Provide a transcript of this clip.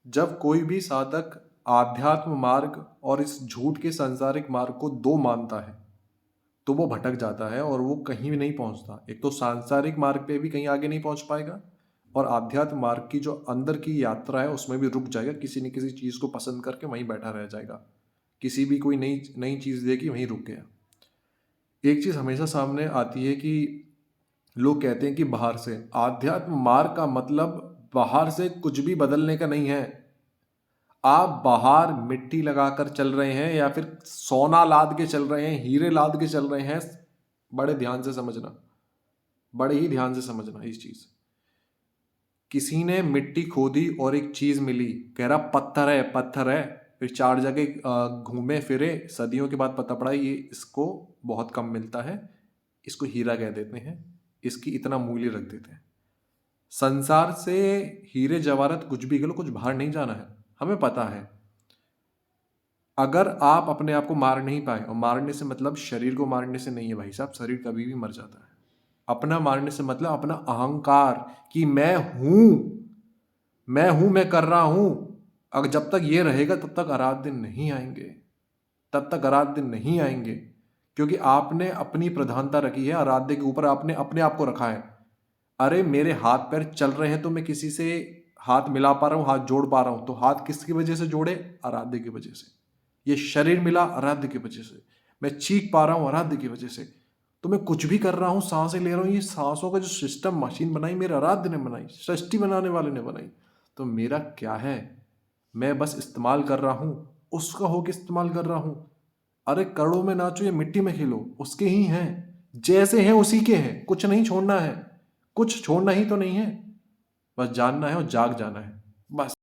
जब कोई भी साधक आध्यात्म मार्ग और इस झूठ के सांसारिक मार्ग को दो मानता है तो वो भटक जाता है और वो कहीं भी नहीं पहुंचता। एक तो सांसारिक मार्ग पे भी कहीं आगे नहीं पहुंच पाएगा और आध्यात्म मार्ग की जो अंदर की यात्रा है उसमें भी रुक जाएगा, किसी न किसी चीज को पसंद करके वहीं बैठा रह जाएगा। किसी भी कोई नई नई चीज देखी वहीं रुक गया। एक चीज हमेशा सामने आती है कि लोग कहते हैं कि बाहर से आध्यात्म मार्ग का मतलब बाहर से कुछ भी बदलने का नहीं है। आप बाहर मिट्टी लगाकर चल रहे हैं या फिर सोना लाद के चल रहे हैं, हीरे लाद के चल रहे हैं, बड़े ध्यान से समझना, बड़े ही ध्यान से समझना इस चीज। किसी ने मिट्टी खोदी और एक चीज मिली, कह रहा पत्थर है पत्थर है, फिर चार जगह घूमे फिरे, सदियों के बाद पता पड़ा ये इसको बहुत कम मिलता है, इसको हीरा कह देते हैं, इसकी इतना मूल्य रख देते हैं। संसार से हीरे जवाहरात कुछ भी करो, कुछ बाहर नहीं जाना है, हमें पता है। अगर आप अपने आप को मार नहीं पाए, और मारने से मतलब शरीर को मारने से नहीं है भाई साहब, शरीर कभी भी मर जाता है। अपना मारने से मतलब अपना अहंकार कि मैं कर रहा हूं। अगर जब तक ये रहेगा तब तक आराध्य दिन नहीं आएंगे, तब तक आराध्य दिन नहीं आएंगे, क्योंकि आपने अपनी प्रधानता रखी है आराध्य के ऊपर, आपने अपने आप को रखा है। अरे मेरे हाथ पैर चल रहे हैं तो मैं किसी से हाथ मिला पा रहा हूं, हाथ जोड़ पा रहा हूं, तो हाथ किसकी वजह से जोड़े? आराध्य की वजह से। ये शरीर मिला आराध्य की वजह से, मैं चीख पा रहा हूं आराध्य की वजह से, तो मैं कुछ भी कर रहा हूं, सांसें ले रहा हूं, ये सांसों का जो सिस्टम मशीन बनाई मेरे आराध्य ने बनाई, सृष्टि बनाने वाले ने बनाई। तो मेरा क्या है, मैं बस इस्तेमाल कर रहा हूं, उसका होके इस्तेमाल कर रहा हूं। अरे करोड़ों में नाचो या मिट्टी में खेलो, उसके ही हैं, जैसे हैं उसी के हैं, कुछ नहीं छोड़ना है, कुछ छोड़ना ही तो नहीं है, बस जानना है और जाग जाना है, बस।